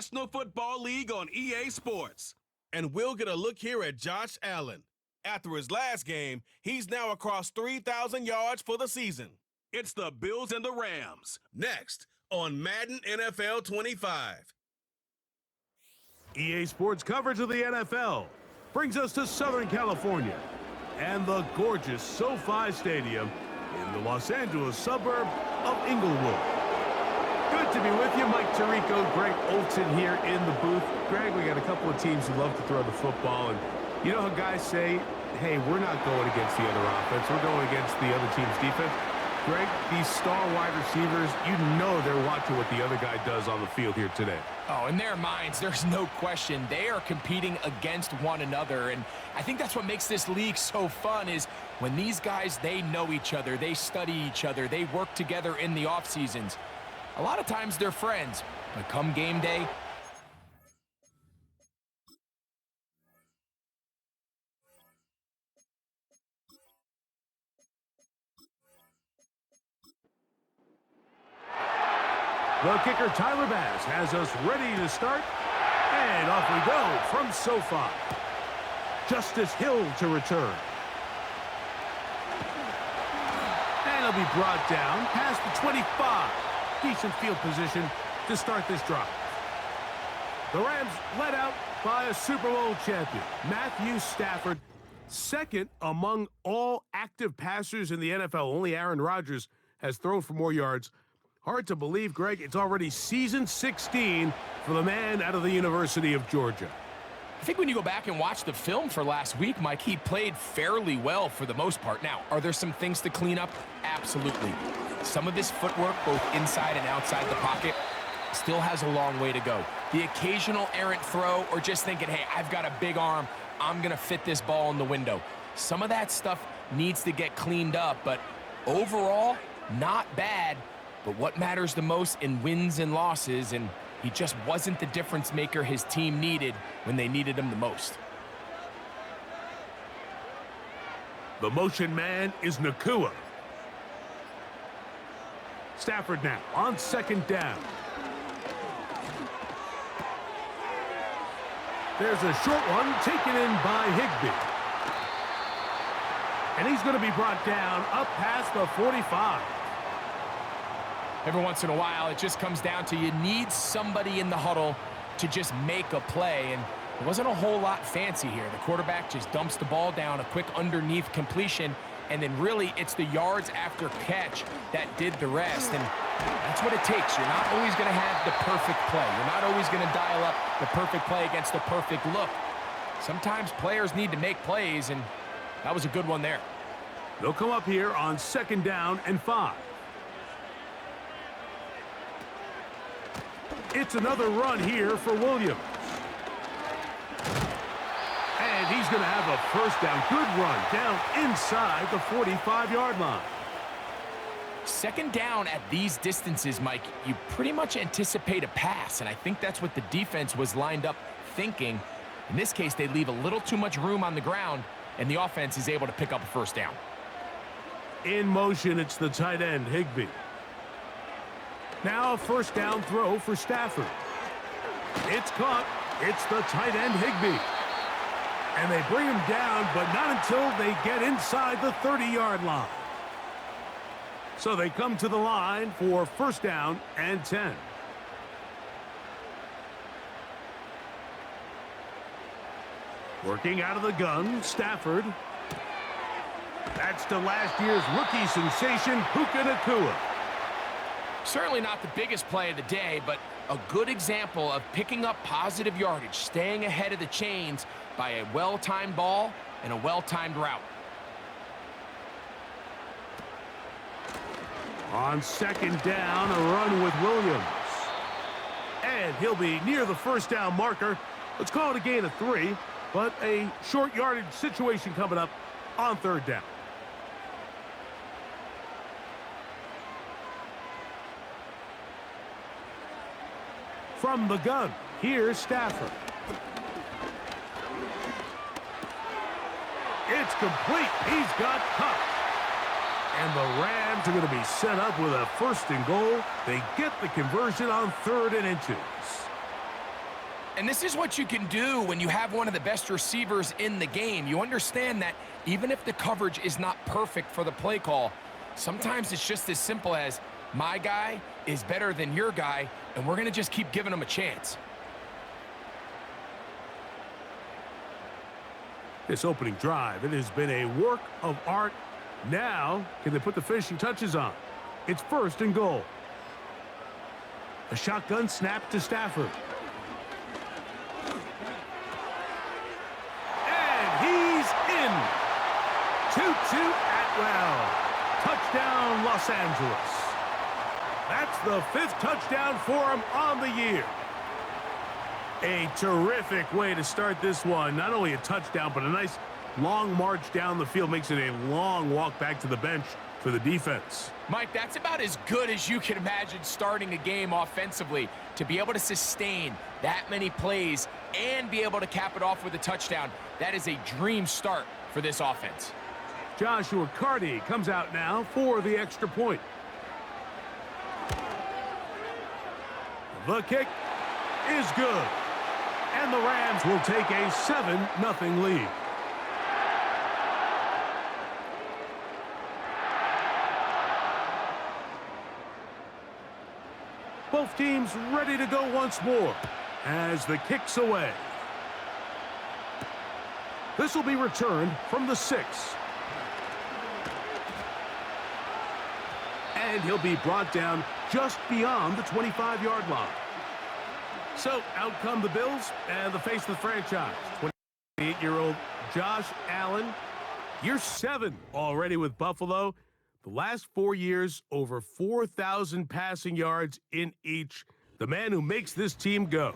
National Football League on EA Sports. And we'll get a look here at Josh Allen. After his last game, he's now across 3,000 yards for the season. It's the Bills and the Rams, next on Madden NFL 25. EA Sports coverage of the NFL brings us to Southern California and the gorgeous SoFi Stadium in the Los Angeles suburb of Inglewood. Good to be with you. Mike Tirico, Greg Olson here in the booth. Greg, we got a couple of teams who love to throw the football, and you know how guys say, hey, we're not going against the other offense, we're going against the other team's defense. Greg, these star wide receivers, you know they're watching what the other guy does on the field here today. Oh, in their minds, there's no question. They are competing against one another, and I think that's what makes this league so fun is when these guys, they know each other, they study each other, they work together in the off seasons. A lot of times they're friends, but come game day, the kicker, Tyler Bass, has us ready to start. And off we go from SoFi. Justice Hill to return. And he'll be brought down past the 25. Decent field position to start this drive. The Rams led out by a Super Bowl champion, Matthew Stafford. Second among all active passers in the NFL. Only Aaron Rodgers has thrown for more yards. Hard to believe, Greg, it's already season 16 for the man out of the University of Georgia. I think when you go back and watch the film for last week, Mike, he played fairly well for the most part. Now, are there some things to clean up? Absolutely. Some of this footwork, both inside and outside the pocket, still has a long way to go. The occasional errant throw or just thinking, hey, I've got a big arm, I'm going to fit this ball in the window. Some of that stuff needs to get cleaned up, but overall, not bad. But what matters the most in wins and losses, and he just wasn't the difference maker his team needed when they needed him the most. The motion man is Nakua. Stafford now on second down. There's a short one taken in by Higbee. And he's going to be brought down up past the 45. Every once in a while, it just comes down to you need somebody in the huddle to just make a play, and it wasn't a whole lot fancy here. The quarterback just dumps the ball down, a quick underneath completion, and then really it's the yards after catch that did the rest, and that's what it takes. You're not always going to have the perfect play. You're not always going to dial up the perfect play against the perfect look. Sometimes players need to make plays, and that was a good one there. They'll come up here on second down and 5. It's another run here for Williams. And he's going to have a first down. Good run down inside the 45-yard line. Second down at these distances, Mike, you pretty much anticipate a pass, and I think that's what the defense was lined up thinking. In this case, they leave a little too much room on the ground, and the offense is able to pick up a first down. In motion, it's the tight end, Higbee. Now a first down throw for Stafford. It's caught. It's the tight end, Higbee. And they bring him down, but not until they get inside the 30-yard line. So they come to the line for first down and 10. Working out of the gun, Stafford. That's to last year's rookie sensation, Puka Nacua. Certainly not the biggest play of the day, but a good example of picking up positive yardage, staying ahead of the chains by a well-timed ball and a well-timed route. On second down, a run with Williams. And he'll be near the first down marker. Let's call it a gain of 3, but a short yardage situation coming up on third down. From the gun, here's Stafford. It's complete. He's got Cup. And the Rams are going to be set up with a first and goal. They get the conversion on 3rd and inches. And this is what you can do when you have one of the best receivers in the game. You understand that even if the coverage is not perfect for the play call, sometimes it's just as simple as my guy is better than your guy, and we're going to just keep giving him a chance. This opening drive, it has been a work of art. Now, can they put the finishing touches on? It's 1st and goal. A shotgun snap to Stafford. And he's in. 2-2 Atwell. Touchdown, Los Angeles. That's the 5th touchdown for him on the year. A terrific way to start this one. Not only a touchdown, but a nice long march down the field. Makes it a long walk back to the bench for the defense. Mike, that's about as good as you can imagine starting a game offensively. To be able to sustain that many plays and be able to cap it off with a touchdown, that is a dream start for this offense. Joshua Carty comes out now for the extra point. The kick is good. And the Rams will take a 7-0 lead. Both teams ready to go once more as the kick's away. This will be returned from the 6. And he'll be brought down just beyond the 25-yard line. So, out come the Bills and the face of the franchise. 28-year-old Josh Allen. Year 7 already with Buffalo. The last 4 years, over 4,000 passing yards in each. The man who makes this team go.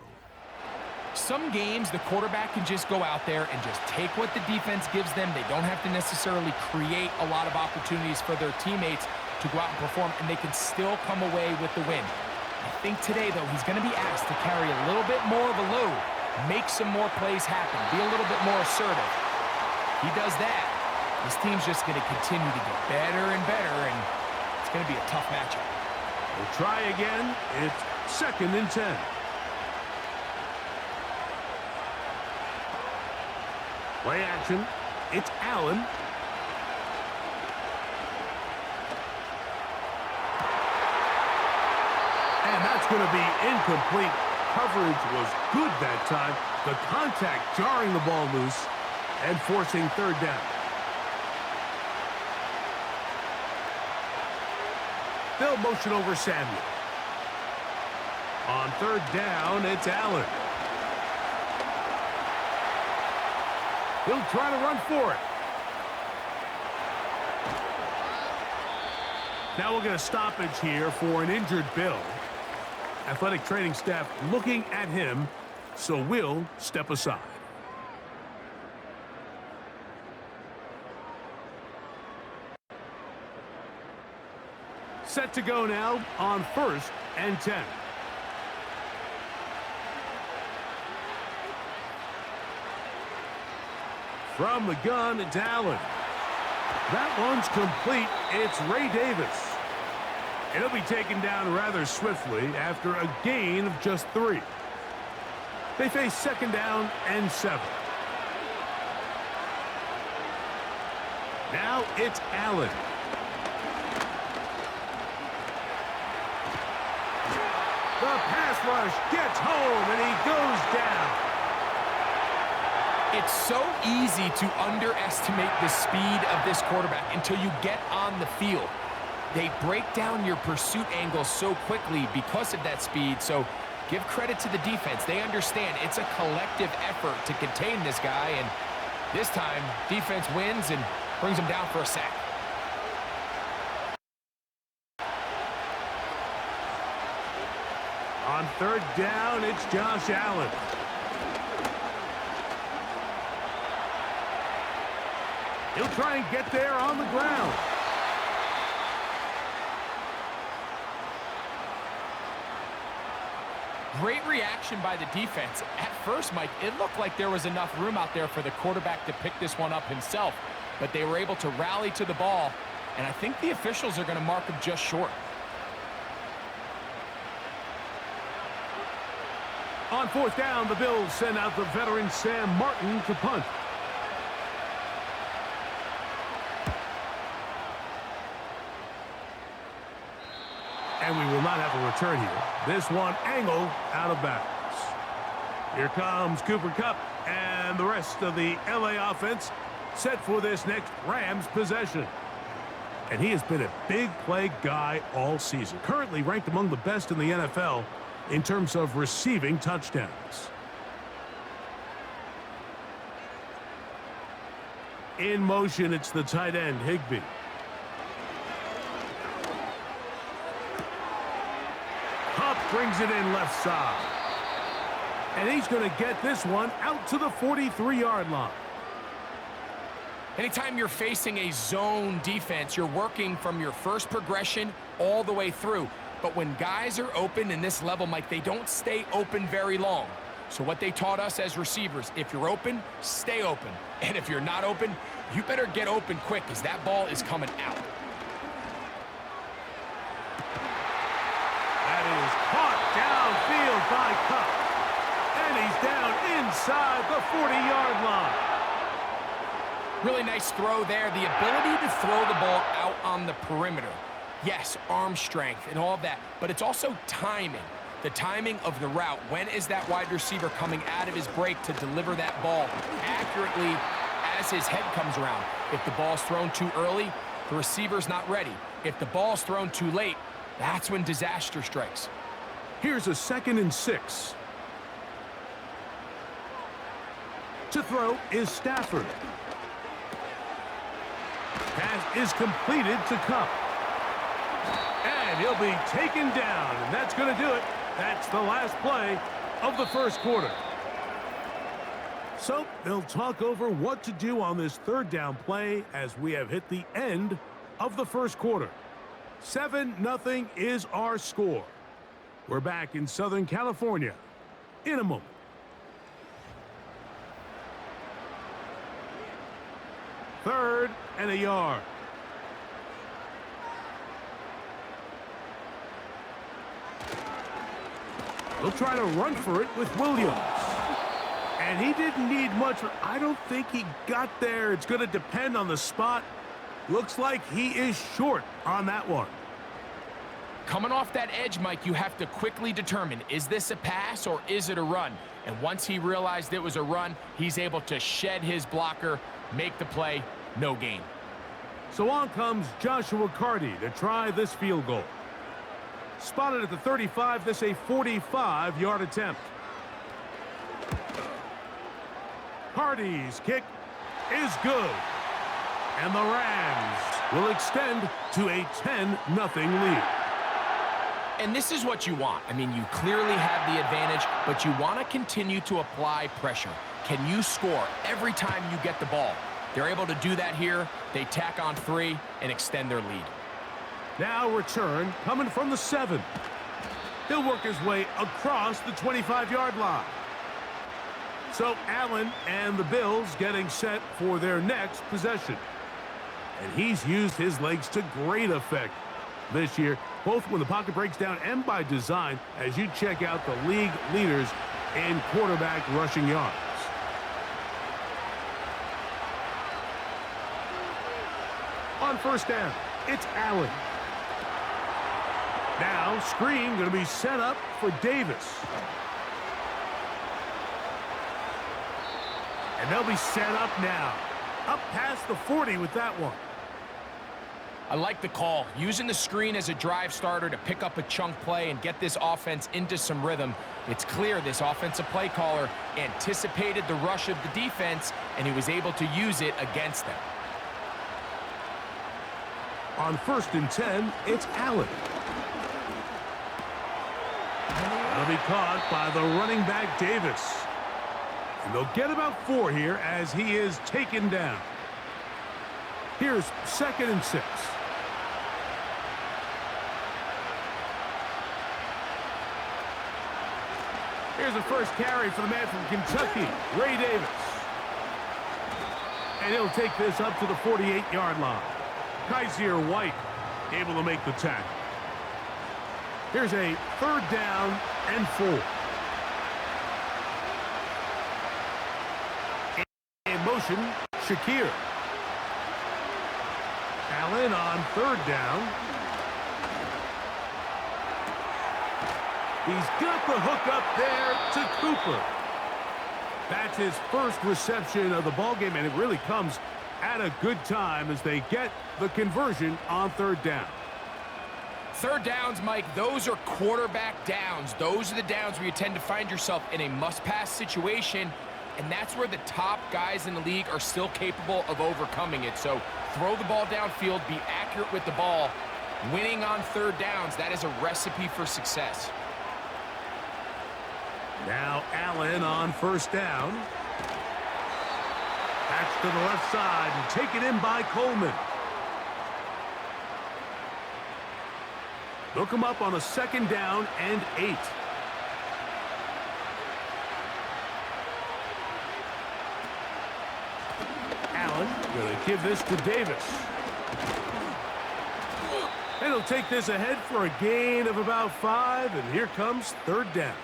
Some games, the quarterback can just go out there and just take what the defense gives them. They don't have to necessarily create a lot of opportunities for their teammates to go out and perform, and they can still come away with the win. I think today, though, he's going to be asked to carry a little bit more of a load, make some more plays happen, be a little bit more assertive. He does that, this team's just going to continue to get better and better, and it's going to be a tough matchup. We'll try again. It's 2nd and 10. Play action. It's Allen. And that's going to be incomplete. Coverage was good that time. The contact jarring the ball loose and forcing 3rd down. They'll motion over Samuel. On 3rd down, it's Allen. He'll try to run for it. Now we'll get a stoppage here for an injured Bill. Athletic training staff looking at him, so we'll step aside. Set to go now on 1st and 10. From the gun, it's Allen. That one's complete. It's Ray Davis. It'll be taken down rather swiftly after a gain of just 3. They face 2nd down and 7. Now it's Allen. The pass rush gets home, and he goes down. It's so easy to underestimate the speed of this quarterback until you get on the field. They break down your pursuit angle so quickly because of that speed, so give credit to the defense. They understand it's a collective effort to contain this guy, and this time, defense wins and brings him down for a sack. On 3rd down, it's Josh Allen. He'll try and get there on the ground. Great reaction by the defense. At first, Mike, it looked like there was enough room out there for the quarterback to pick this one up himself, but they were able to rally to the ball, and I think the officials are going to mark him just short. On fourth down, the Bills send out the veteran Sam Martin to punt. And we will not have a return here. This one angled out of bounds. Here comes Cooper Kupp and the rest of the LA offense set for this next Rams possession. And he has been a big play guy all season. Currently ranked among the best in the NFL in terms of receiving touchdowns. In motion, it's the tight end, Higbee. Kupp brings it in left side. And he's going to get this one out to the 43-yard line. Anytime you're facing a zone defense, you're working from your first progression all the way through. But when guys are open in this level, Mike, they don't stay open very long. So what they taught us as receivers, if you're open, stay open. And if you're not open, you better get open quick because that ball is coming out. That is caught downfield by Kupp. And he's down inside the 40-yard line. Really nice throw there. The ability to throw the ball out on the perimeter. Yes, arm strength and all of that, but it's also timing. The timing of the route. When is that wide receiver coming out of his break to deliver that ball accurately as his head comes around? If the ball's thrown too early, the receiver's not ready. If the ball's thrown too late, that's when disaster strikes. Here's a 2nd and 6. To throw is Stafford. Pass is completed to Kupp. And he'll be taken down, and that's going to do it. That's the last play of the first quarter. So they'll talk over what to do on this third down play as we have hit the end of the first quarter. 7-0 is our score. We're back in Southern California in a moment. Third and a yard. They'll try to run for it with Williams. And he didn't need much. I don't think he got there. It's going to depend on the spot. Looks like he is short on that one. Coming off that edge, Mike, you have to quickly determine, is this a pass or is it a run? And once he realized it was a run, he's able to shed his blocker, make the play, no gain. So on comes Joshua Carty to try this field goal. Spotted at the 35, this a 45-yard attempt. Carty's kick is good. And the Rams will extend to a 10-0 lead. And this is what you want. I mean, you clearly have the advantage, but you want to continue to apply pressure. Can you score every time you get the ball? They're able to do that here. They tack on 3 and extend their lead. Now return coming from the 7. He'll work his way across the 25-yard line. So Allen and the Bills getting set for their next possession. And he's used his legs to great effect this year, both when the pocket breaks down and by design, as you check out the league leaders in quarterback rushing yards. On first down, it's Allen. Now, screen going to be set up for Davis. And they'll be set up now. Up past the 40 with that one. I like the call. Using the screen as a drive starter to pick up a chunk play and get this offense into some rhythm. It's clear this offensive play caller anticipated the rush of the defense, and he was able to use it against them. On 1st and 10, it's Allen. That'll be caught by the running back Davis. And they'll get about 4 here as he is taken down. Here's 2nd and 6. Here's the first carry for the man from Kentucky, Ray Davis. And he'll take this up to the 48-yard line. Kaiser White able to make the tackle. Here's a 3rd down and 4. motion, Shakir. Allen on third down. He's got the hook up there to Cooper. That's his first reception of the ballgame, and it really comes at a good time as they get the conversion on third down. Third downs, Mike, those are quarterback downs. Those are the downs where you tend to find yourself in a must-pass situation, and that's where the top guys in the league are still capable of overcoming it. So throw the ball downfield, be accurate with the ball. Winning on third downs, that is a recipe for success. Now Allen on first down. Patch to the left side and taken in by Coleman. Look him up on a second down and 8. Allen going to give this to Davis. And he'll take this ahead for a gain of about 5, and here comes third down.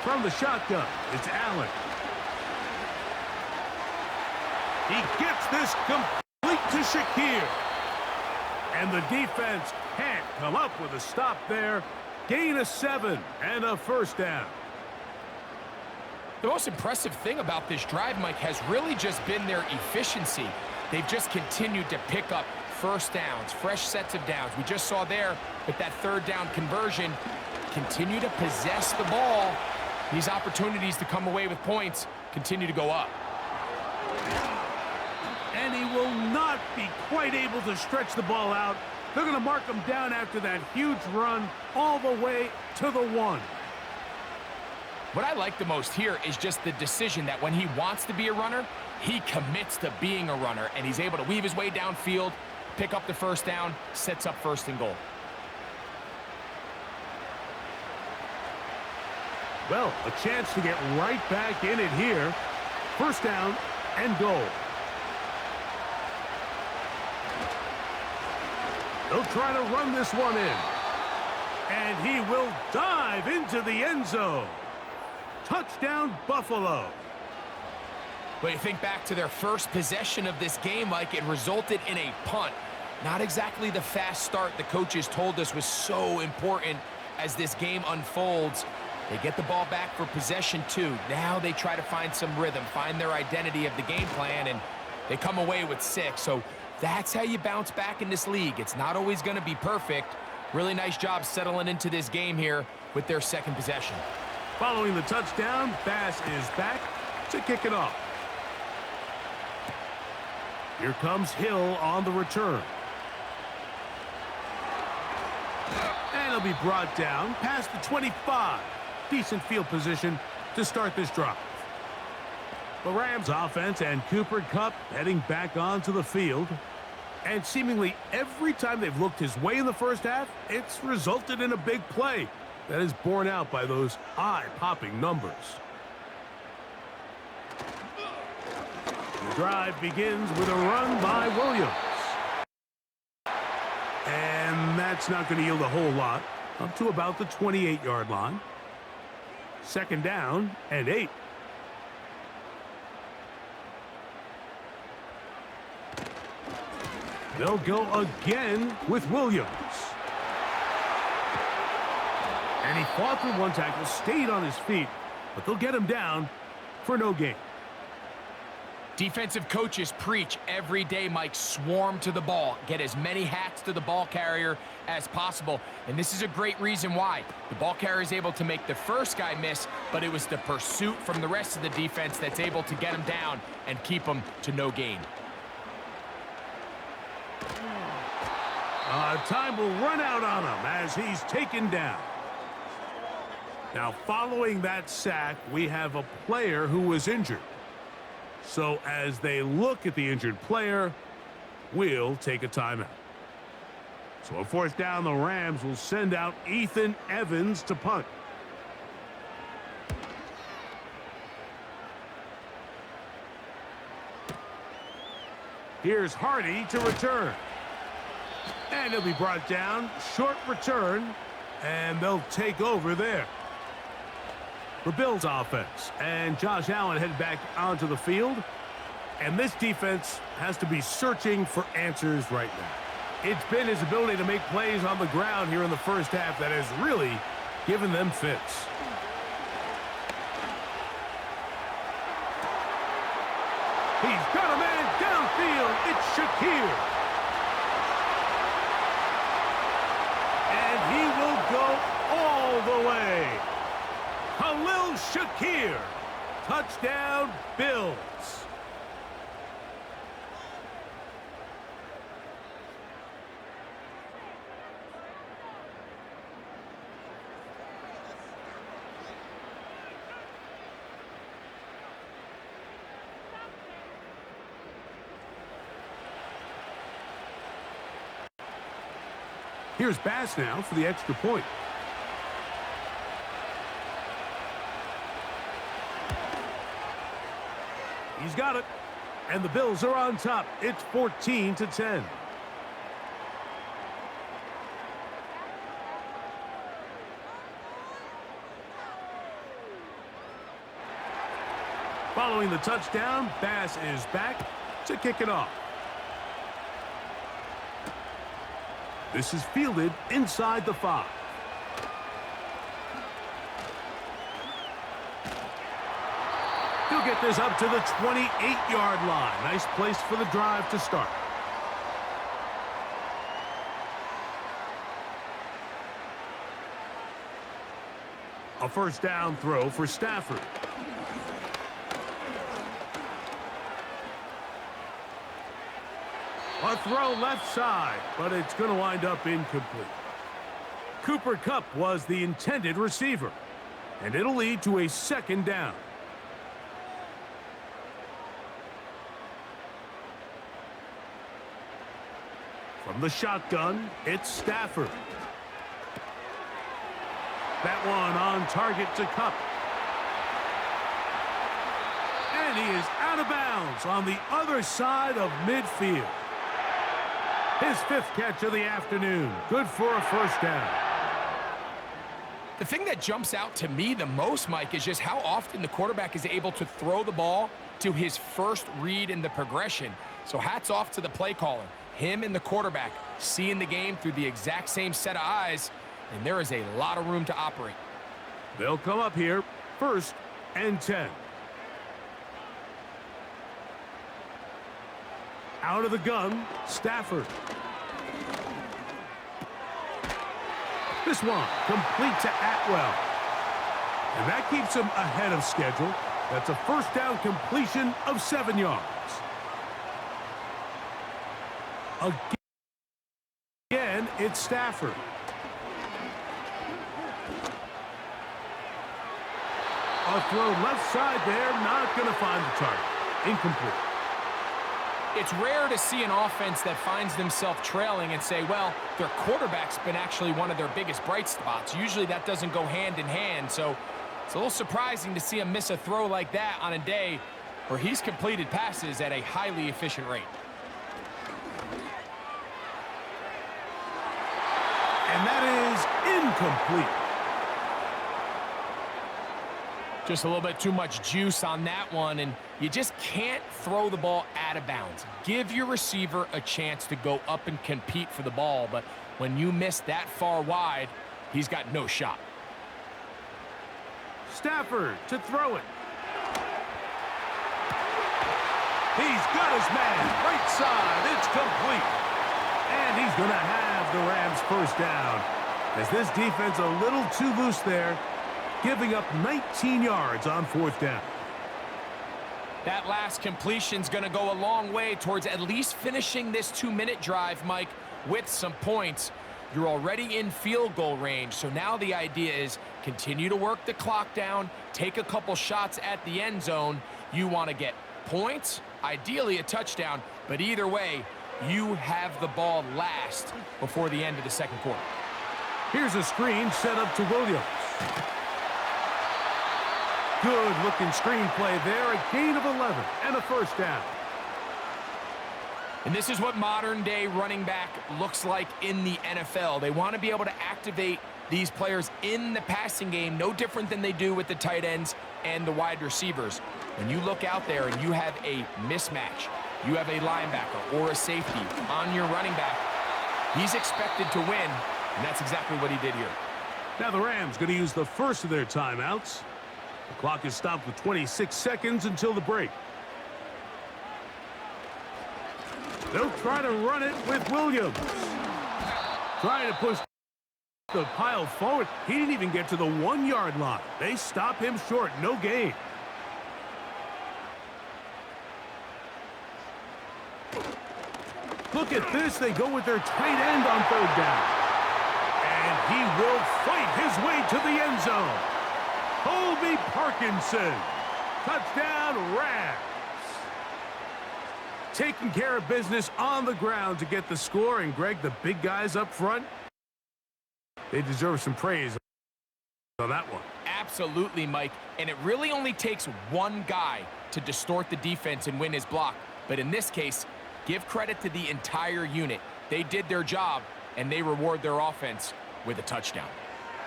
From the shotgun, it's Allen. He gets this complete to Shakir. And the defense can't come up with a stop there. Gain of 7 and a first down. The most impressive thing about this drive, Mike, has really just been their efficiency. They've just continued to pick up first downs, fresh sets of downs. We just saw there with that third down conversion, continue to possess the ball. These opportunities to come away with points continue to go up. And he will not be quite able to stretch the ball out. They're going to mark him down after that huge run all the way to the 1. What I like the most here is just the decision that when he wants to be a runner, he commits to being a runner, and he's able to weave his way downfield, pick up the first down, sets up first and goal. Well, a chance to get right back in it here. First down and goal. They'll try to run this one in. And he will dive into the end zone. Touchdown, Buffalo. But you think back to their first possession of this game, like it resulted in a punt. Not exactly the fast start the coaches told us was so important as this game unfolds. They get the ball back for possession 2. Now they try to find some rhythm, find their identity of the game plan, and they come away with 6. So that's how you bounce back in this league. It's not always going to be perfect. Really nice job settling into this game here with their second possession. Following the touchdown, Bass is back to kick it off. Here comes Hill on the return. And he'll be brought down past the 25. Decent field position to start this drive. The Rams offense and Cooper Kupp heading back onto the field. And seemingly every time they've looked his way in the first half, it's resulted in a big play that is borne out by those eye-popping numbers. The drive begins with a run by Williams. And that's not going to yield a whole lot. Up to about the 28-yard line. Second down and 8. They'll go again with Williams. And he fought through one tackle, stayed on his feet, but they'll get him down for no gain. Defensive coaches preach every day, Mike, swarm to the ball. Get as many hats to the ball carrier as possible. And this is a great reason why. The ball carrier is able to make the first guy miss, but it was the pursuit from the rest of the defense that's able to get him down and keep him to no gain. Time will run out on him as he's taken down. Now, following that sack, we have a player who was injured. So as they look at the injured player, we'll take a timeout. So on fourth down, the Rams will send out Ethan Evans to punt. Here's Hardy to return. And he'll be brought down. Short return. And they'll take over there. For Bills offense. And Josh Allen headed back onto the field. And this defense has to be searching for answers right now. It's been his ability to make plays on the ground here in the first half that has really given them fits. He's got a man downfield. It's Shakir. And he will go all the way. Khalil Shakir. Touchdown, Bills. Here's Bass now for the extra point. He's got it. And the Bills are on top. It's 14-10. Following the touchdown, Bass is back to kick it off. This is fielded inside the 5. He'll get this up to the 28-yard line. Nice place for the drive to start. A first down throw for Stafford. A throw left side, but it's going to wind up incomplete. Cooper Kupp was the intended receiver, and it'll lead to a second down. From the shotgun, it's Stafford. That one on target to Kupp. And he is out of bounds on the other side of midfield. His 5th catch of the afternoon. Good for a first down. The thing that jumps out to me the most, Mike, is just how often the quarterback is able to throw the ball to his first read in the progression. So hats off to the play caller. Him and the quarterback seeing the game through the exact same set of eyes, and there is a lot of room to operate. They'll come up here, 1st and 10. Out of the gun, Stafford. This one complete to Atwell. And that keeps him ahead of schedule. That's a first down completion of 7 yards. Again, it's Stafford. A throw left side there, not going to find the target. Incomplete. It's rare to see an offense that finds themselves trailing and say, well, their quarterback's been actually one of their biggest bright spots. Usually that doesn't go hand in hand, so it's a little surprising to see him miss a throw like that on a day where he's completed passes at a highly efficient rate. And that is incomplete. Just a little bit too much juice on that one, and you just can't throw the ball out of bounds. Give your receiver a chance to go up and compete for the ball, but when you miss that far wide, he's got no shot. Stafford to throw it. He's got his man, right side, it's complete. And he's going to have the Rams first down. As this defense a little too loose there, giving up 19 yards on 4th down. That last completion's going to go a long way towards at least finishing this 2-minute drive, Mike, with some points. You're already in field goal range, so now the idea is continue to work the clock down, take a couple shots at the end zone. You want to get points, ideally a touchdown, but either way, you have the ball last before the end of the second quarter. Here's a screen set up to Williams. Good-looking screenplay there, a gain of 11 and a first down. And this is what modern-day running back looks like in the NFL. They want to be able to activate these players in the passing game, no different than they do with the tight ends and the wide receivers. When you look out there and you have a mismatch, you have a linebacker or a safety on your running back, he's expected to win, and that's exactly what he did here. Now the Rams going to use the first of their timeouts. The clock is stopped with 26 seconds until the break. They'll try to run it with Williams. Trying to push the pile forward. He didn't even get to the 1-yard line. They stop him short. No gain. Look at this. They go with their tight end on 3rd down. And he will fight his way to the end zone. Colby Parkinson. Touchdown, Rams. Taking care of business on the ground to get the score. And, Greg, the big guys up front, they deserve some praise on that one. Absolutely, Mike. And it really only takes one guy to distort the defense and win his block. But in this case, give credit to the entire unit. They did their job, and they reward their offense with a touchdown.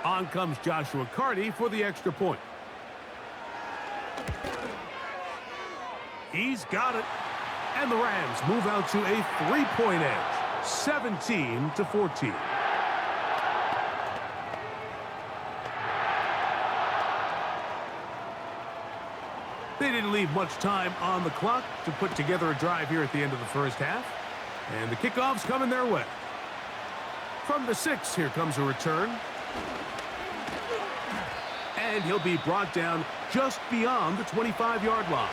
On comes Joshua Carty for the extra point. He's got it. And the Rams move out to a 3-point edge, 17-14. They didn't leave much time on the clock to put together a drive here at the end of the first half. And the kickoff's coming their way. From the 6, here comes a return. And he'll be brought down just beyond the 25-yard line.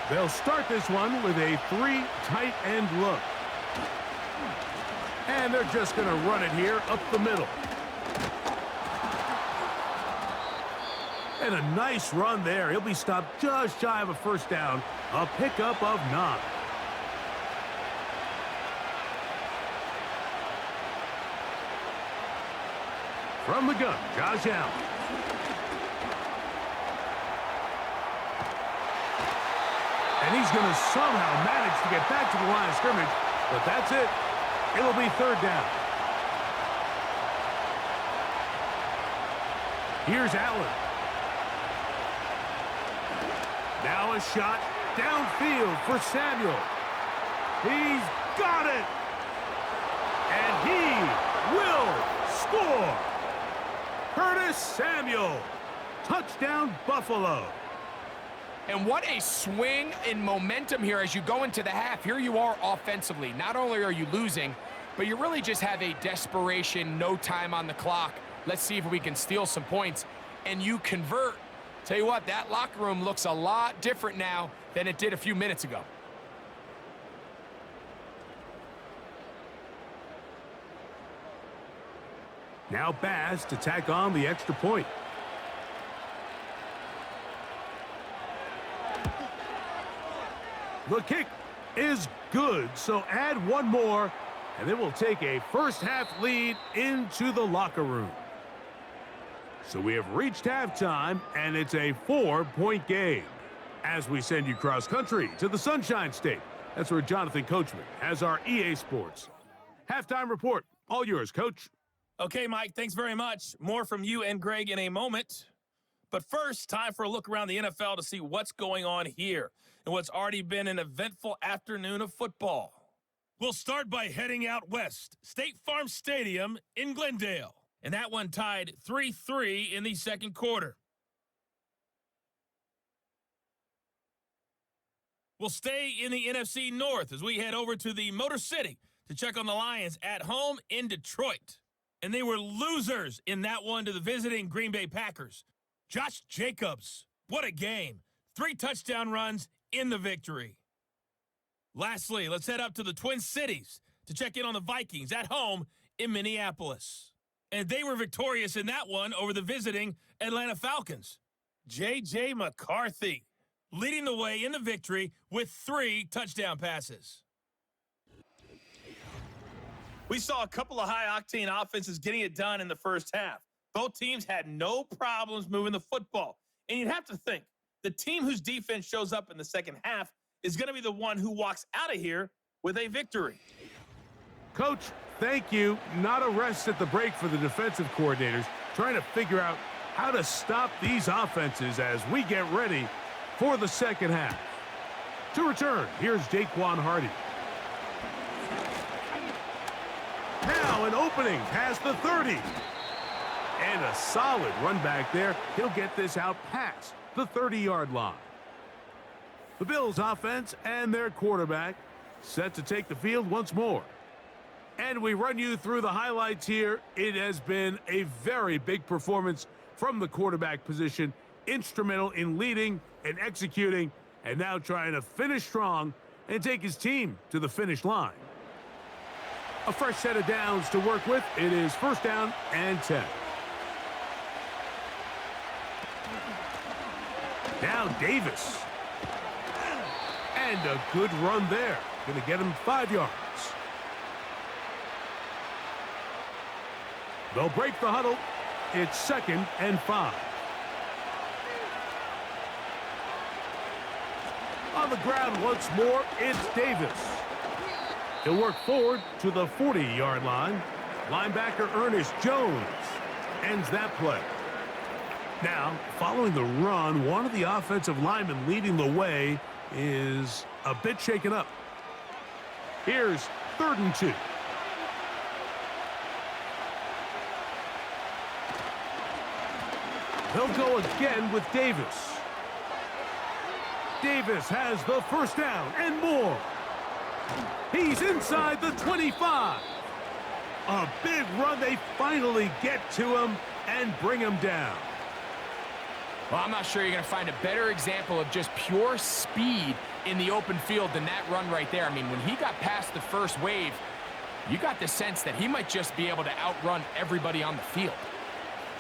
They'll start this one with a 3 tight end look. And they're just going to run it here up the middle. And a nice run there. He'll be stopped just shy of a first down. A pickup of 9. From the gun, Josh Allen. And he's going to somehow manage to get back to the line of scrimmage. But that's it. It'll be 3rd down. Here's Allen. Now a shot downfield for Samuel. He's got it. And he will score. Curtis Samuel. Touchdown, Buffalo. And what a swing in momentum here as you go into the half. Here you are offensively. Not only are you losing, but you really just have a desperation, no time on the clock. Let's see if we can steal some points. And you convert. Tell you what, that locker room looks a lot different now than it did a few minutes ago. Now Baz to tack on the extra point. The kick is good, so add one more, and then we'll take a first-half lead into the locker room. So we have reached halftime, and it's a 4-point game. As we send you cross-country to the Sunshine State, that's where Jonathan Coachman has our EA Sports halftime report. All yours, Coach. Okay, Mike, thanks very much. More from you and Greg in a moment. But first, time for a look around the NFL to see what's going on here and what's already been an eventful afternoon of football. We'll start by heading out west, State Farm Stadium in Glendale. And that one tied 3-3 in the second quarter. We'll stay in the NFC North as we head over to the Motor City to check on the Lions at home in Detroit. And they were losers in that one to the visiting Green Bay Packers. Josh Jacobs, what a game. 3 touchdown runs in the victory. Lastly, let's head up to the Twin Cities to check in on the Vikings at home in Minneapolis. And they were victorious in that one over the visiting Atlanta Falcons. J.J. McCarthy leading the way in the victory with 3 touchdown passes. We saw a couple of high-octane offenses getting it done in the first half. Both teams had no problems moving the football. And you'd have to think, the team whose defense shows up in the second half is going to be the one who walks out of here with a victory. Coach, thank you. Not a rest at the break for the defensive coordinators, trying to figure out how to stop these offenses as we get ready for the second half. To return, here's Jaquan Hardy. Now an opening past the 30. And a solid run back there. He'll get this out past the 30-yard line. The Bills offense and their quarterback set to take the field once more. And we run you through the highlights here. It has been a very big performance from the quarterback position, instrumental in leading and executing, and now trying to finish strong and take his team to the finish line. A fresh set of downs to work with. It is first down and 10. Now Davis. And a good run there. Going to get him 5 yards. They'll break the huddle. It's 2nd and 5. On the ground once more, it's Davis. He'll work forward to the 40-yard line. Linebacker Ernest Jones ends that play. Now, following the run, one of the offensive linemen leading the way is a bit shaken up. Here's 3rd and 2. He'll go again with Davis. Davis has the first down and more. He's inside the 25. A big run. They finally get to him and bring him down. Well, I'm not sure you're going to find a better example of just pure speed in the open field than that run right there. I mean, when he got past the first wave, you got the sense that he might just be able to outrun everybody on the field.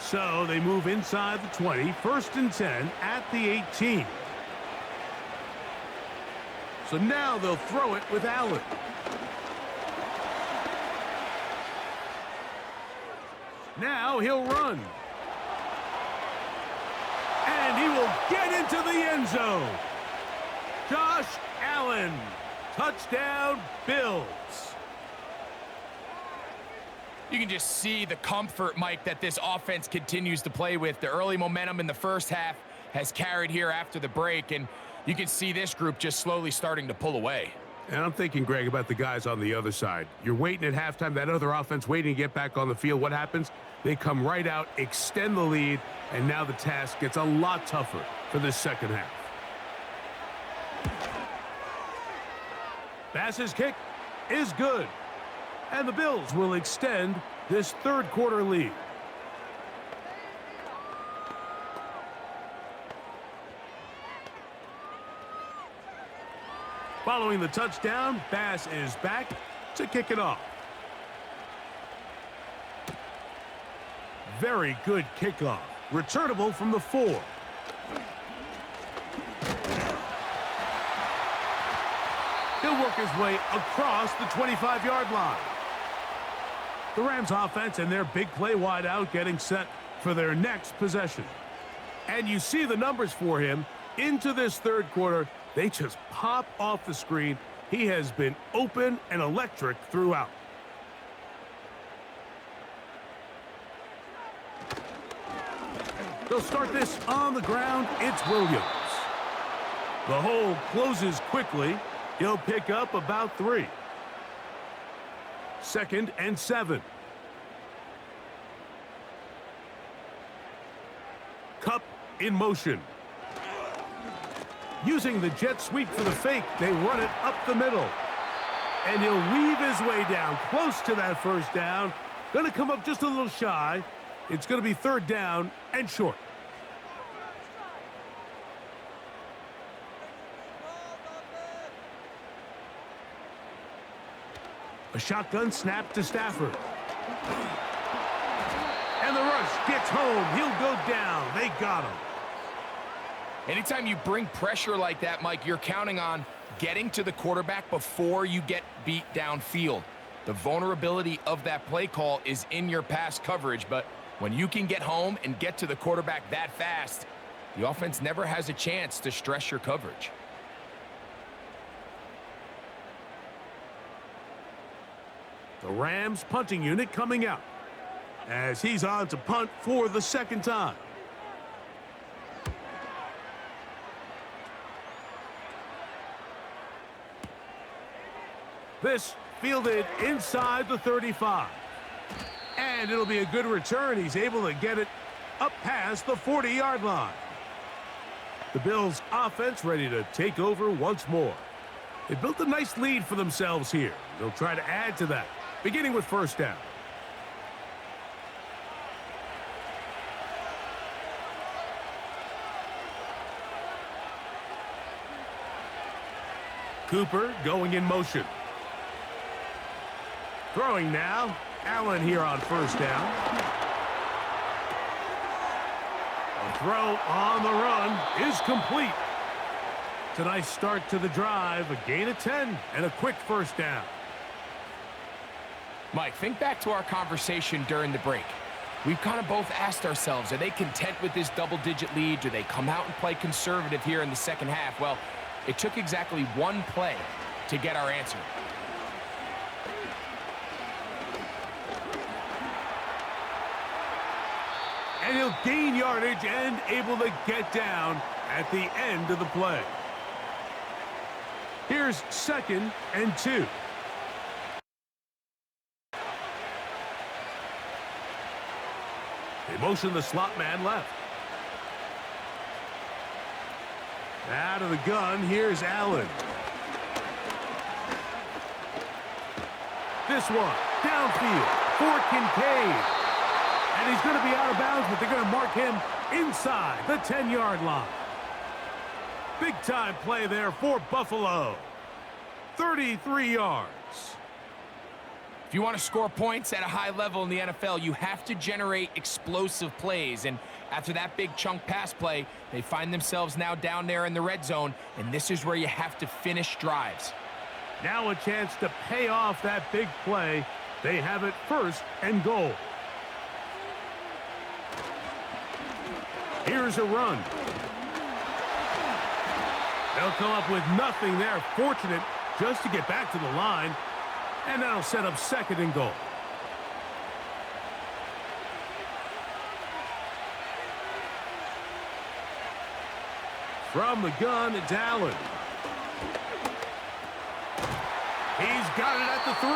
So they move inside the 20, 1st and 10 at the 18. So now they'll throw it with Allen. Now he'll run. And he will get into the end zone. Josh Allen. Touchdown, Bills. You can just see the comfort, Mike, that this offense continues to play with. The early momentum in the first half has carried here after the break, and you can see this group just slowly starting to pull away. And I'm thinking, Greg, about the guys on the other side. You're waiting at halftime, that other offense waiting to get back on the field. What happens? They come right out, extend the lead, and now the task gets a lot tougher for this second half. Bass's kick is good. And the Bills will extend this third quarter lead. Following the touchdown, Bass is back to kick it off. Very good kickoff. Returnable from the 4. He'll work his way across the 25-yard line. The Rams offense and their big play wide out getting set for their next possession. And you see the numbers for him into this third quarter. They just pop off the screen. He has been open and electric throughout. They'll start this on the ground. It's Williams. The hole closes quickly. He'll pick up about 3. 2nd and 7. Cup in motion. Using the jet sweep for the fake, they run it up the middle. And he'll weave his way down close to that first down. Going to come up just a little shy. It's going to be 3rd down and short. A shotgun snap to Stafford. And the rush gets home. He'll go down. They got him. Anytime you bring pressure like that, Mike, you're counting on getting to the quarterback before you get beat downfield. The vulnerability of that play call is in your pass coverage, but when you can get home and get to the quarterback that fast, the offense never has a chance to stress your coverage. The Rams punting unit coming out as he's on to punt for the second time. This fielded inside the 35. And it'll be a good return. He's able to get it up past the 40-yard line. The Bills' offense ready to take over once more. They built a nice lead for themselves here. They'll try to add to that, beginning with first down. Cooper going in motion. Throwing now. Allen here on first down. A throw on the run is complete. It's a nice start to the drive. A gain of 10 and a quick first down. Mike, think back to our conversation during the break. We've kind of both asked ourselves, are they content with this double-digit lead? Do they come out and play conservative here in the second half? Well, it took exactly one play to get our answer. And he'll gain yardage and able to get down at the end of the play. Here's 2nd and 2. They motion the slot man left. Out of the gun, here's Allen. This one, downfield for Kincaid. And he's going to be out of bounds, but they're going to mark him inside the 10-yard line. Big-time play there for Buffalo. 33 yards. If you want to score points at a high level in the NFL, you have to generate explosive plays. And after that big chunk pass play, they find themselves now down there in the red zone, and this is where you have to finish drives. Now a chance to pay off that big play. They have it 1st and goal. Here's a run. They'll come up with nothing there. Fortunate just to get back to the line. And that'll set up 2nd and goal. From the gun, it's Allen. He's got it at the 3.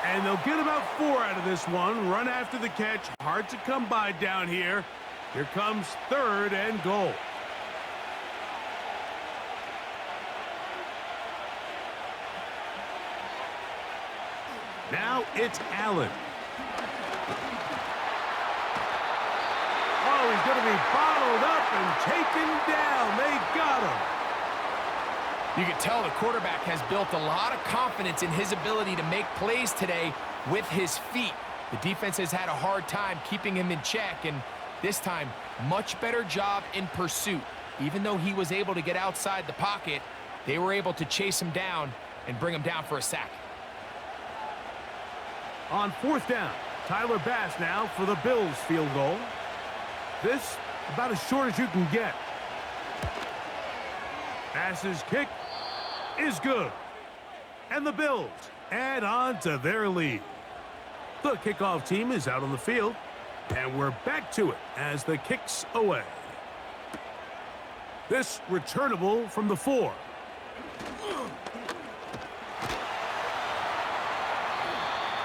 And they'll get about 4 out of this one. Run after the catch. Hard to come by down here. Here comes 3rd and goal. Now it's Allen. Oh, he's going to be bottled up and taken down. They got him. You can tell the quarterback has built a lot of confidence in his ability to make plays today with his feet. The defense has had a hard time keeping him in check, and this time, much better job in pursuit. Even though he was able to get outside the pocket, they were able to chase him down and bring him down for a sack. On 4th down, Tyler Bass now for the Bills field goal. This about as short as you can get. Bass's kick is good. And the Bills add on to their lead. The kickoff team is out on the field. And we're back to it as the kick's away. This returnable from the 4.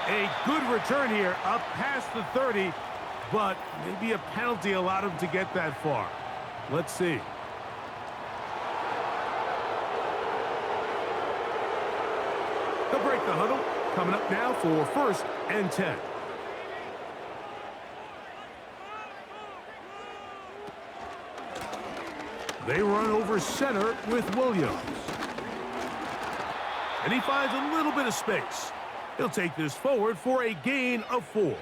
A good return here up past the 30, but maybe a penalty allowed him to get that far. Let's see. They'll break the huddle. Coming up now for 1st and 10. They run over center with Williams. And he finds a little bit of space. He'll take this forward for a gain of 4.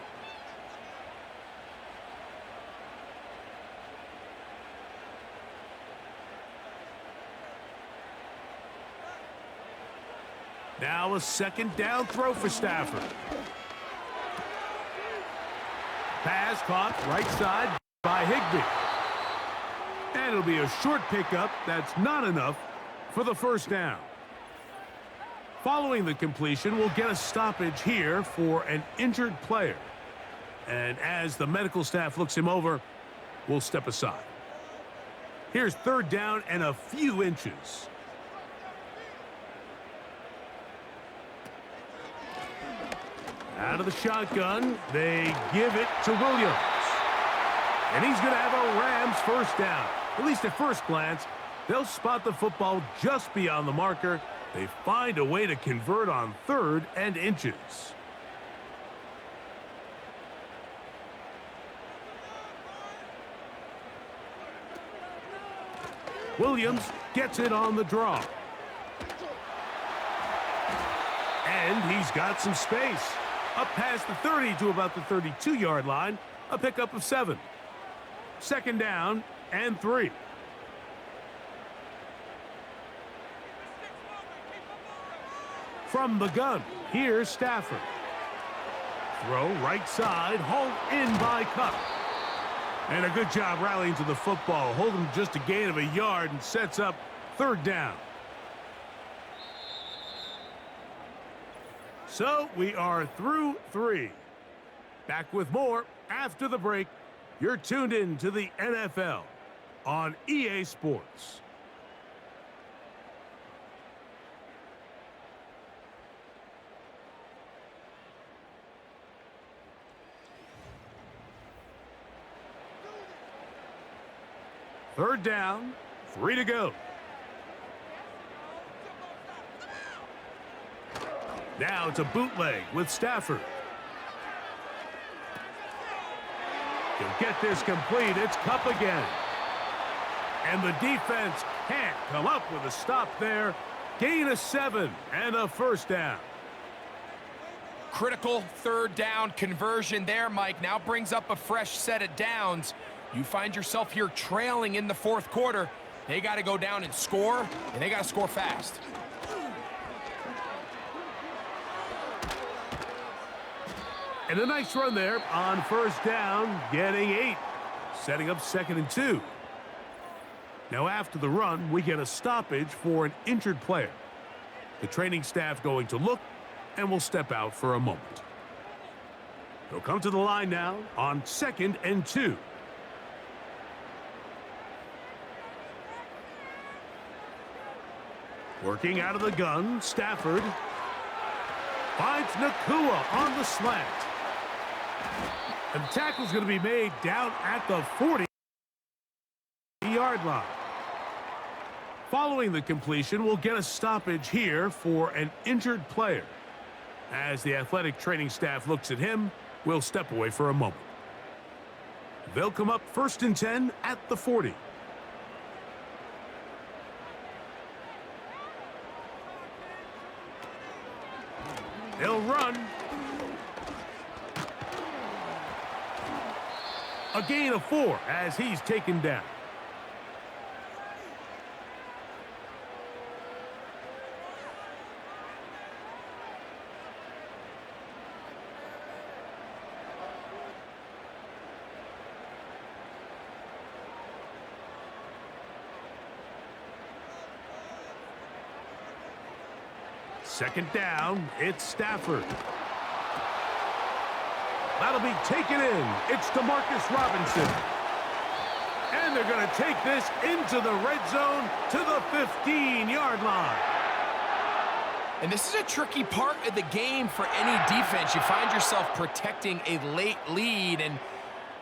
Now a 2nd down throw for Stafford. Pass caught right side by Higbee. And it'll be a short pickup. That's not enough for the 1st down. Following the completion, we'll get a stoppage here for an injured player. And as the medical staff looks him over, we'll step aside. Here's third down and a few inches. Out of the shotgun, they give it to Williams. And he's going to have a Rams first down. At least at first glance, they'll spot the football just beyond the marker. They find a way to convert on third and inches. Williams gets it on the draw. And he's got some space. Up past the 30 to about the 32-yard line, a pickup of 7. Second down and 3. From the gun, here's Stafford. Throw right side, hauled in by Cup. And a good job rallying to the football, holding just a gain of a yard and sets up third down. So we are through 3. Back with more after the break. You're tuned in to the NFL on EA Sports. Third down, 3 to go. Now it's a bootleg with Stafford. He'll get this complete. It's Cup again. And the defense can't come up with a stop there. Gain of 7 and a first down. Critical third down conversion there, Mike. Now brings up a fresh set of downs. You find yourself here trailing in the fourth quarter. They got to go down and score, and they got to score fast. And a nice run there on first down, getting 8, setting up 2nd and 2. Now after the run, we get a stoppage for an injured player. The training staff going to look, and will step out for a moment. They'll come to the line now on 2nd and 2. Working out of the gun, Stafford finds Nakua on the slant. And the tackle's going to be made down at the 40-yard line. Following the completion, we'll get a stoppage here for an injured player. As the athletic training staff looks at him, we'll step away for a moment. They'll come up 1st and 10 at the 40. They'll run. A gain of 4 as he's taken down. Second down, it's Stafford. That'll be taken in. It's DeMarcus Robinson. And they're going to take this into the red zone to the 15-yard line. And this is a tricky part of the game for any defense. You find yourself protecting a late lead, and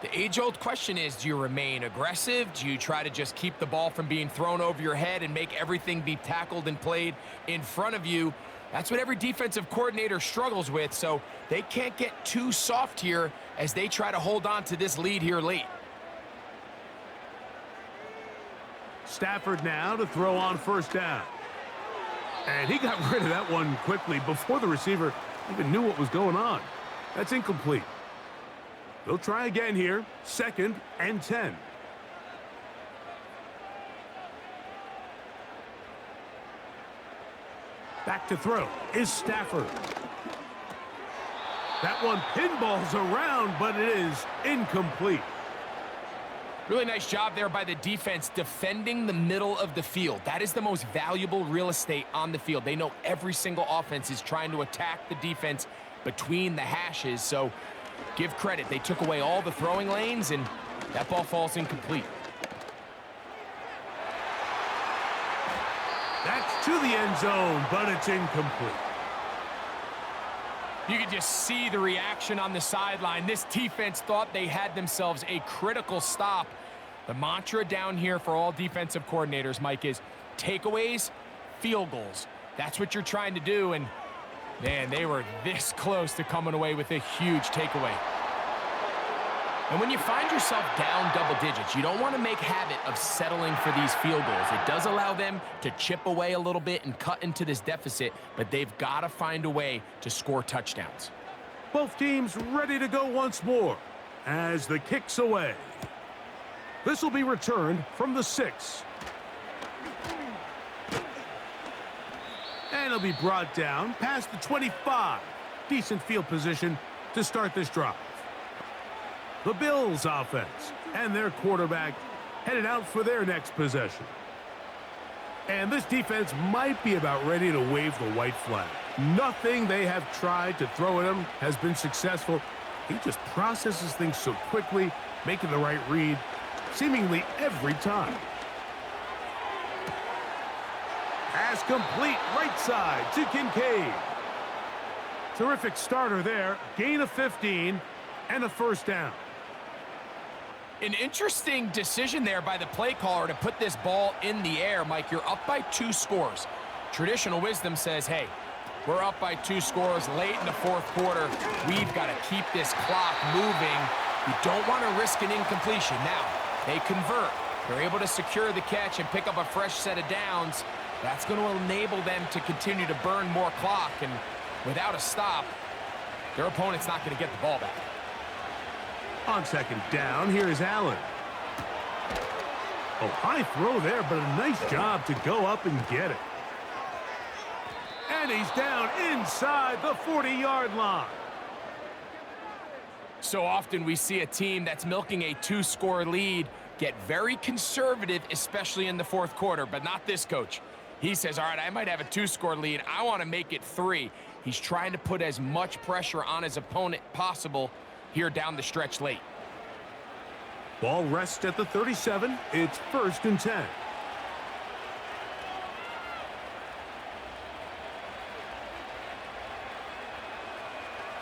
the age-old question is, do you remain aggressive? Do you try to just keep the ball from being thrown over your head and make everything be tackled and played in front of you? That's what every defensive coordinator struggles with, so they can't get too soft here as they try to hold on to this lead here late. Stafford now to throw on first down. And he got rid of that one quickly before the receiver even knew what was going on. That's incomplete. They'll try again here, 2nd and 10. Back to throw is Stafford. That one pinballs around, but it is incomplete. Really nice job there by the defense defending the middle of the field. That is the most valuable real estate on the field. They know every single offense is trying to attack the defense between the hashes, so give credit. They took away all the throwing lanes, and that ball falls incomplete. That's to the end zone, but it's incomplete. You can just see the reaction on the sideline. This defense thought they had themselves a critical stop. The mantra down here for all defensive coordinators, Mike, is takeaways, field goals. That's what you're trying to do, and man, they were this close to coming away with a huge takeaway. And when you find yourself down double digits, you don't want to make habit of settling for these field goals. It does allow them to chip away a little bit and cut into this deficit, but they've got to find a way to score touchdowns. Both teams ready to go once more as the kick's away. This will be returned from the 6. And it'll be brought down past the 25. Decent field position to start this drive. The Bills offense and their quarterback headed out for their next possession. And this defense might be about ready to wave the white flag. Nothing they have tried to throw at him has been successful. He just processes things so quickly, making the right read seemingly every time. Pass complete right side to Kincaid. Terrific starter there. Gain of 15 and a first down. An interesting decision there by the play caller to put this ball in the air. Mike, you're up by 2 scores. Traditional wisdom says, hey, we're up by 2 scores late in the 4th quarter. We've got to keep this clock moving. You don't want to risk an incompletion. Now, they convert. They're able to secure the catch and pick up a fresh set of downs. That's going to enable them to continue to burn more clock. And without a stop, their opponent's not going to get the ball back. On second down, here is Allen. Oh, high throw there, but a nice job to go up and get it. And he's down inside the 40-yard line. So often we see a team that's milking a 2-score lead get very conservative, especially in the 4th quarter, but not this coach. He says, all right, I might have a 2-score lead. I want to make it 3. He's trying to put as much pressure on his opponent possible here down the stretch late. Ball rests at the 37. It's 1st and 10.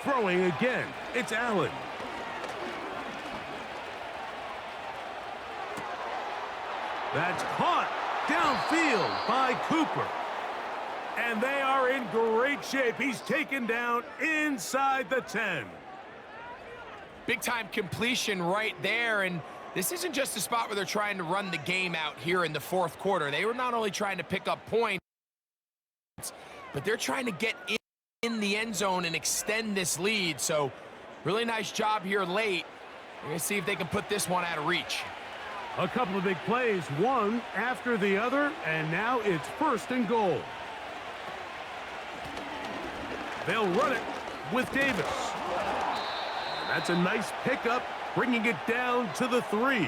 Throwing again. It's Allen. That's caught downfield by Cooper. And they are in great shape. He's taken down inside the 10. Big-time completion right there, and this isn't just a spot where they're trying to run the game out here in the 4th quarter. They were not only trying to pick up points, but they're trying to get in the end zone and extend this lead. So really nice job here late. We're going to see if they can put this one out of reach. A couple of big plays, one after the other, and now it's 1st and goal. They'll run it with Davis. That's a nice pickup, bringing it down to the 3.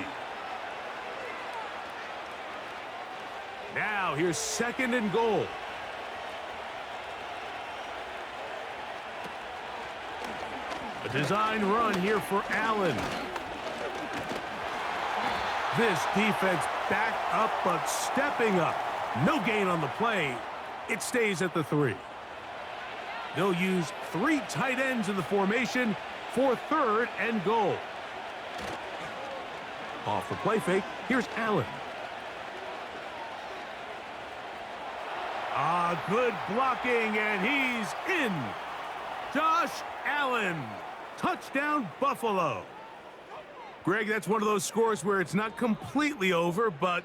Now here's 2nd and goal. A design run here for Allen. This defense back up, but stepping up. No gain on the play. It stays at the 3. They'll use 3 tight ends in the formation for 3rd and goal. Off the play fake, here's Allen. Good blocking, and he's in. Josh Allen, touchdown Buffalo. Greg, that's one of those scores where it's not completely over, but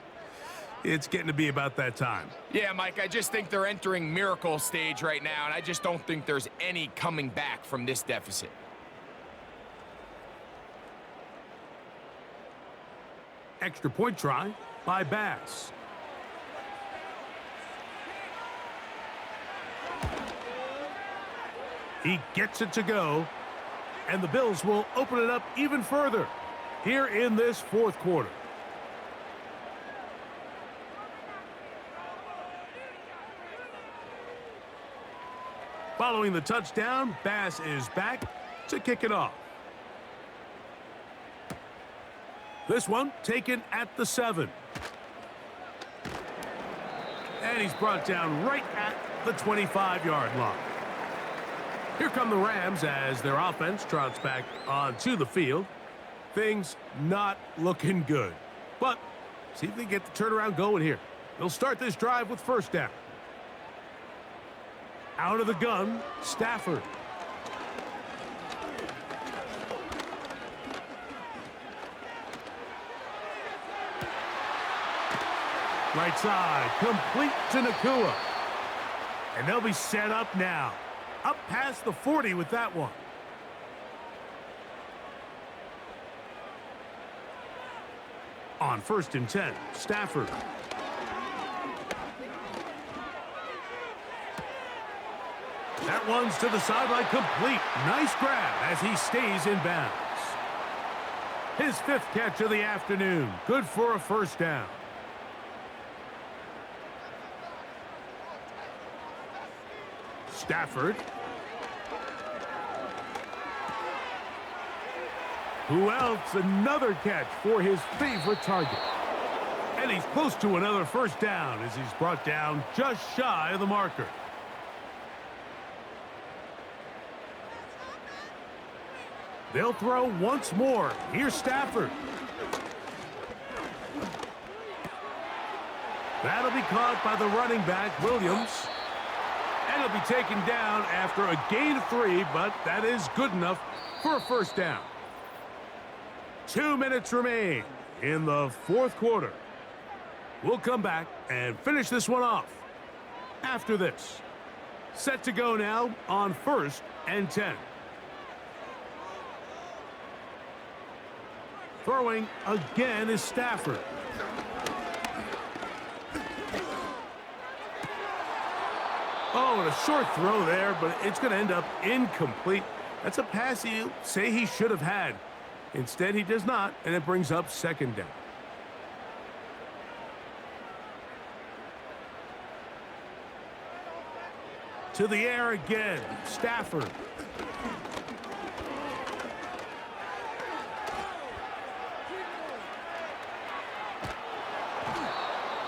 it's getting to be about that time. Yeah, Mike, I just think they're entering miracle stage right now, and I just don't think there's any coming back from this deficit. Extra point try by Bass. He gets it to go, and the Bills will open it up even further here in this 4th quarter. Following the touchdown, Bass is back to kick it off. This one taken at the 7. And he's brought down right at the 25-yard line. Here come the Rams as their offense trots back onto the field. Things not looking good. But see if they get the turnaround going here. They'll start this drive with first down. Out of the gun, Stafford. Right side, complete to Nakua. And they'll be set up now. Up past the 40 with that one. On 1st and 10, Stafford. That one's to the sideline complete. Nice grab as he stays in bounds. His 5th catch of the afternoon. Good for a first down. Stafford. Who else? Another catch for his favorite target. And he's close to another first down as he's brought down just shy of the marker. They'll throw once more. Here's Stafford. That'll be caught by the running back, Williams. And he'll be taken down after a gain of 3, but that is good enough for a first down. 2 minutes remain in the 4th quarter. We'll come back and finish this one off after this. Set to go now on 1st and 10. Throwing again is Stafford. Oh, and a short throw there, but it's going to end up incomplete. That's a pass he'll say he should have had. Instead, he does not, and it brings up 2nd down. To the air again, Stafford.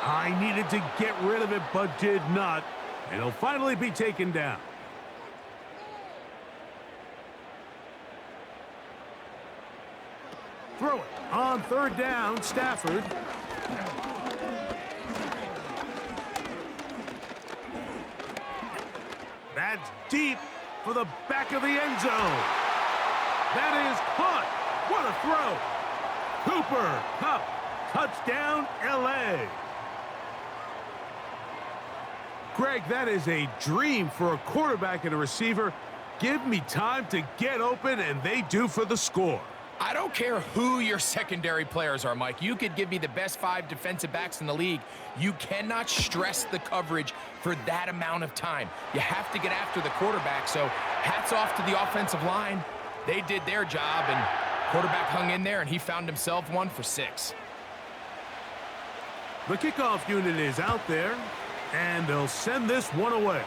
I needed to get rid of it, but did not. And he'll finally be taken down. Throw it on 3rd down, Stafford. That's deep for the back of the end zone. That is caught. What a throw. Cooper Kupp, touchdown, L.A. Greg, that is a dream for a quarterback and a receiver. Give me time to get open, and they do for the score. I don't care who your secondary players are, Mike. You could give me the best 5 defensive backs in the league. You cannot stress the coverage for that amount of time. You have to get after the quarterback, so hats off to the offensive line. They did their job, and quarterback hung in there, and he found himself 1 for 6. The kickoff unit is out there, and they'll send this one away.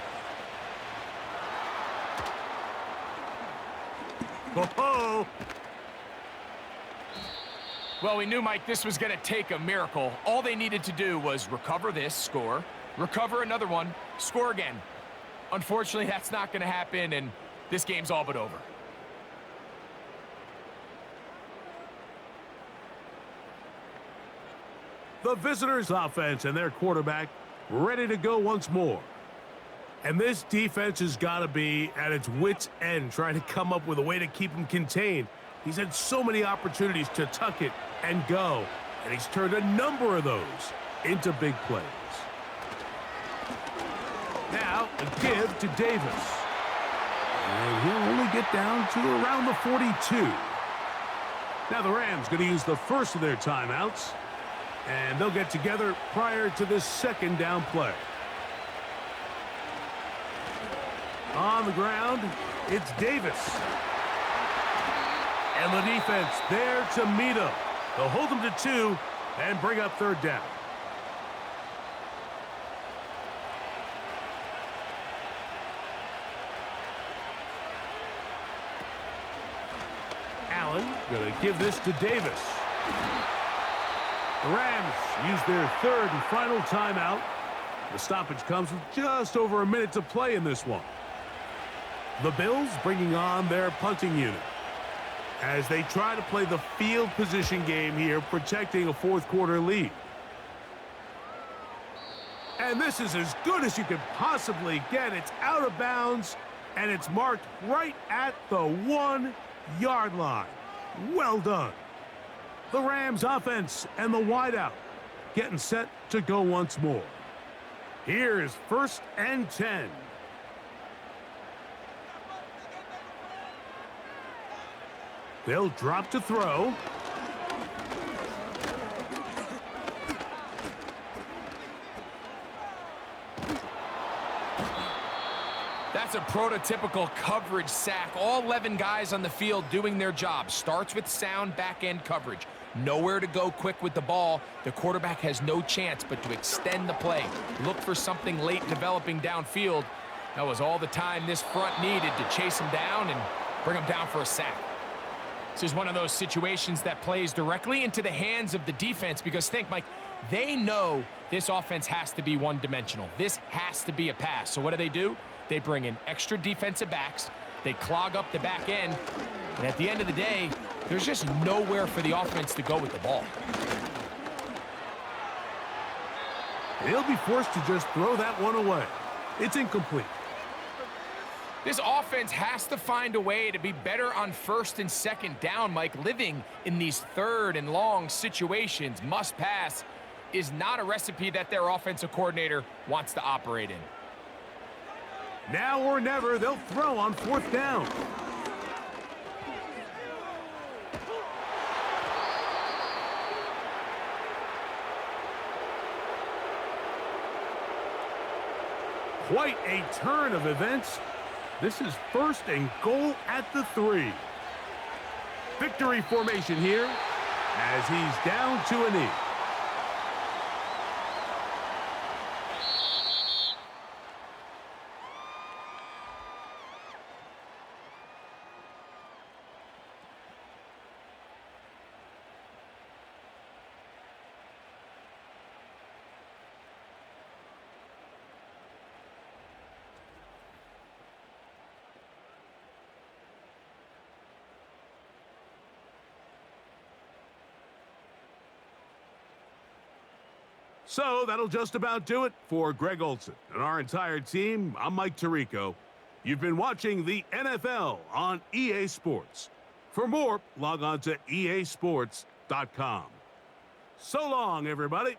Oh-ho! Well, we knew, Mike, this was going to take a miracle. All they needed to do was recover this, score, recover another one, score again. Unfortunately, that's not going to happen, and this game's all but over. The visitors' offense and their quarterback ready to go once more. And this defense has got to be at its wits' end, trying to come up with a way to keep him contained. He's had so many opportunities to tuck it and go, and he's turned a number of those into big plays. Now, a give to Davis. And he'll only get down to around the 42. Now the Rams going to use the first of their timeouts, and they'll get together prior to this 2nd down play. On the ground, it's Davis. And the defense there to meet him. They'll hold him to 2 and bring up 3rd down. Allen going to give this to Davis. The Rams use their third and final timeout. The stoppage comes with just over a minute to play in this one. The Bills bringing on their punting unit as they try to play the field position game here, protecting a fourth quarter lead. And this is as good as you could possibly get. It's out of bounds, and it's marked right at the 1-yard line. Well done. The Rams offense and the wideout getting set to go once more. Here is 1st and 10. They'll drop to throw. That's a prototypical coverage sack. All 11 guys on the field doing their job. Starts with sound back-end coverage. Nowhere to go quick with the ball. The quarterback has no chance but to extend the play. Look for something late developing downfield. That was all the time this front needed to chase him down and bring him down for a sack. This is one of those situations that plays directly into the hands of the defense because think, Mike, they know this offense has to be one-dimensional. This has to be a pass. So what do? They bring in extra defensive backs. They clog up the back end. And at the end of the day, there's just nowhere for the offense to go with the ball. They'll be forced to just throw that one away. It's incomplete. This offense has to find a way to be better on 1st and 2nd down, Mike. Living in these 3rd and long situations, must pass, is not a recipe that their offensive coordinator wants to operate in. Now or never, they'll throw on 4th down. Quite a turn of events. This is 1st and goal at the 3. Victory formation here as he's down to a knee. So that'll just about do it for Greg Olson and our entire team. I'm Mike Tirico. You've been watching the NFL on EA Sports. For more, log on to easports.com. So long, everybody.